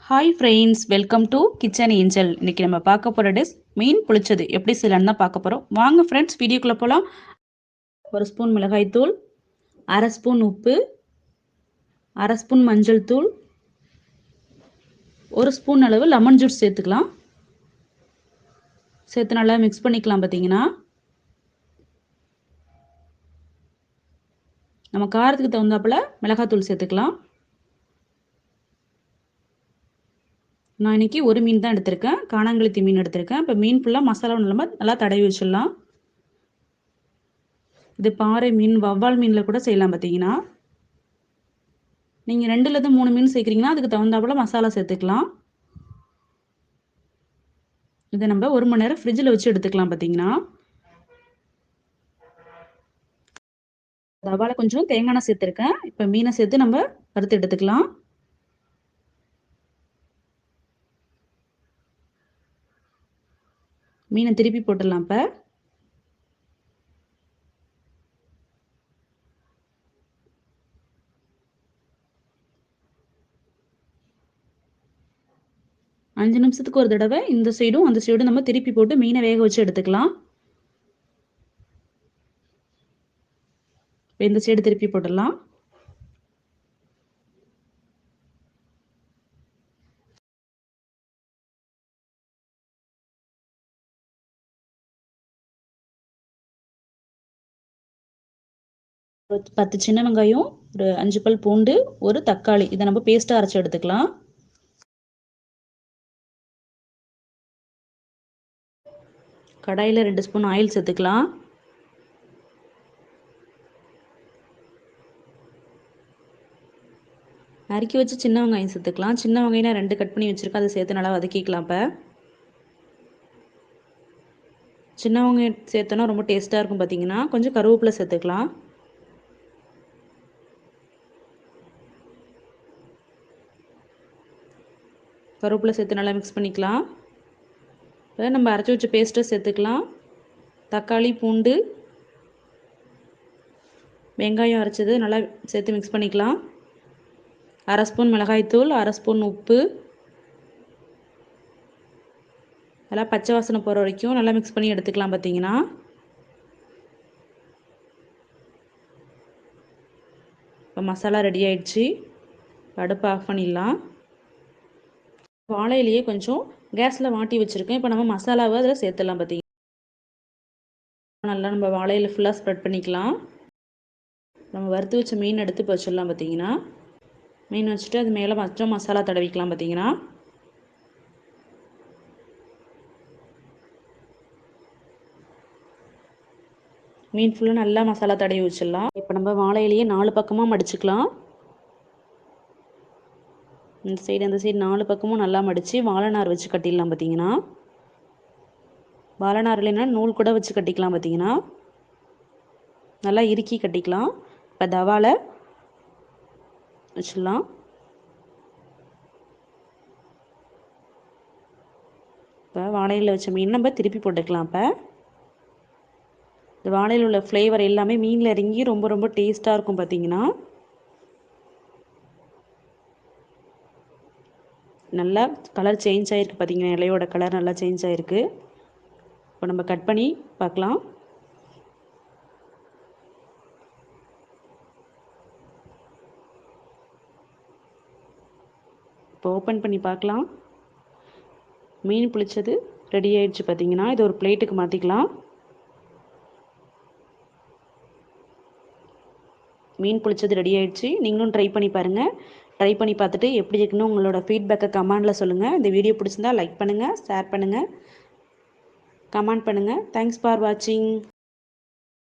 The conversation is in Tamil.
Hi friends, welcome to kitchen angel. இன்னைக்கு நம்ம பார்க்க போகிற டிஷ் மீன் புளிச்சது எப்படி செய்யலான்னு தான் பார்க்க போகிறோம். வாங்க ஃப்ரெண்ட்ஸ், வீடியோக்குள்ளே போகலாம். ஒரு ஸ்பூன் மிளகாய்த்தூள், அரை ஸ்பூன் உப்பு, அரை ஸ்பூன் மஞ்சள் தூள், ஒரு ஸ்பூன் அளவு லெமன் ஜூஸ் சேர்த்துக்கலாம். சேர்த்து நல்லா மிக்ஸ் பண்ணிக்கலாம். பார்த்தீங்கன்னா நம்ம காரத்துக்கு தகுந்தாப்புல மிளகாத்தூள் சேர்த்துக்கலாம். நான் இன்றைக்கி ஒரு மீன் தான் எடுத்திருக்கேன், காணாங்கழுத்தி மீன் எடுத்திருக்கேன். இப்போ மீன் ஃபுல்லாக மசாலா நல்லா தடவி வச்சிடலாம். இது பாறை மீன், வவ்வால் மீனில் கூட செய்யலாம். பார்த்தீங்கன்னா நீங்கள் 2லேருந்து 3 மீன் சேர்க்குறீங்கன்னா அதுக்கு தகுந்தாப்புல மசாலா சேர்த்துக்கலாம். இதை நம்ம 1 மணி நேரம் ஃப்ரிட்ஜில் வச்சு எடுத்துக்கலாம். பார்த்தீங்கன்னா தவால கொஞ்சம் தேங்காய் எண்ணெய் சேர்த்துருக்கேன். இப்போ மீனை சேர்த்து நம்ம வறுத்து எடுத்துக்கலாம். மீனை திருப்பி போட்டுடலாம். இப்போ அஞ்சு நிமிஷத்துக்கு ஒரு தடவை இந்த சைடும் அந்த சைடும் நம்ம திருப்பி போட்டு மீனை வேக வச்சு எடுத்துக்கலாம். இந்த சைடு திருப்பி போட்டுடலாம். ஒரு 10 சின்ன வெங்காயம், ஒரு 5 பல் பூண்டு, ஒரு தக்காளி, இதை நம்ம பேஸ்ட்டாக அரைச்சி எடுத்துக்கலாம். கடாயில் 2 ஸ்பூன் ஆயில் சேர்த்துக்கலாம். நறுக்கி வச்சு சின்ன வெங்காயம் சேர்த்துக்கலாம். சின்ன வெங்காயம் 2 கட் பண்ணி வச்சுருக்கேன், அதை சேர்த்து நல்லா வதக்கிக்கலாம். இப்போ சின்ன வெங்காயம் சேர்த்தோன்னா ரொம்ப டேஸ்ட்டாக இருக்கும். பார்த்தீங்கன்னா கொஞ்சம் கருவேப்பிலை சேர்த்துக்கலாம். கருவேப்பிலை சேர்த்து நல்லா மிக்ஸ் பண்ணிக்கலாம். இப்போ நம்ம அரைச்சி வச்ச பேஸ்ட்டை சேர்த்துக்கலாம். தக்காளி, பூண்டு, வெங்காயம் அரைச்சது நல்லா சேர்த்து மிக்ஸ் பண்ணிக்கலாம். அரை ஸ்பூன் மிளகாய்த்தூள், அரை ஸ்பூன் உப்பு, நல்லா பச்சை வாசனை போகிற வரைக்கும் நல்லா மிக்ஸ் பண்ணி எடுத்துக்கலாம். பார்த்தீங்கன்னா இப்போ மசாலா ரெடி ஆயிடுச்சு. அடுப்பு ஆஃப் பண்ணிடலாம். வாழை இலையே கொஞ்சம் கேஸில் வாட்டி வச்சுருக்கேன். இப்போ நம்ம மசாலாவை அதில் சேர்த்துடலாம். பார்த்தீங்கன்னா நல்லா நம்ம வாழை இலை ஃபுல்லாக ஸ்ப்ரெட் பண்ணிக்கலாம். நம்ம வறுத்து வச்ச மீன் எடுத்து இப்போ வச்சிடலாம். பார்த்தீங்கன்னா மீன் வச்சுட்டு அது மேலே மற்ற மசாலா தடவிக்கலாம். பார்த்தீங்கன்னா மீன் ஃபுல்லாக நல்லா மசாலா தடவி வச்சிடலாம். இப்போ நம்ம வாழை இலையே 4 பக்கமாக மடிச்சுக்கலாம். இந்த சைடு அந்த சைடு 4 பக்கமும் நல்லா மடித்து வாழை நார் வச்சு கட்டிடலாம். பார்த்தீங்கன்னா வாழை நார் இல்லைன்னா நூல் கூட வச்சு கட்டிக்கலாம். பார்த்தீங்கன்னா நல்லா இறுக்கி கட்டிக்கலாம். இப்போ தவால வச்சிடலாம். இப்போ வாழையில் வச்ச மீன் நம்ம திருப்பி போட்டுக்கலாம். இப்போ இந்த வாழையில் உள்ள ஃப்ளேவர் எல்லாமே மீனில் இறங்கி ரொம்ப ரொம்ப டேஸ்ட்டாக இருக்கும். பார்த்தீங்கன்னா நல்லா கலர் சேஞ்ச் ஆகிருக்கு. பார்த்தீங்கன்னா இலையோட கலர் நல்லா சேஞ்ச் ஆகிருக்கு. இப்போ நம்ம கட் பண்ணி பார்க்கலாம். இப்போ ஓப்பன் பண்ணி பார்க்கலாம். மீன் புளிச்சது ரெடி ஆயிடுச்சு. பார்த்தீங்கன்னா இது ஒரு பிளேட்டுக்கு மாற்றிக்கலாம். மீன் புளிச்சது ரெடி ஆயிடுச்சு. நீங்களும் ட்ரை பண்ணி பாருங்கள். ட்ரை பண்ணி பார்த்துட்டு எப்படி இருக்குன்னு உங்களோட ஃபீட்பேக்கை கமெண்டில் சொல்லுங்கள். இந்த வீடியோ பிடிச்சிருந்தா லைக் பண்ணுங்கள், ஷேர் பண்ணுங்கள், கமெண்ட் பண்ணுங்கள். தேங்க்ஸ் ஃபார் வாட்சிங்.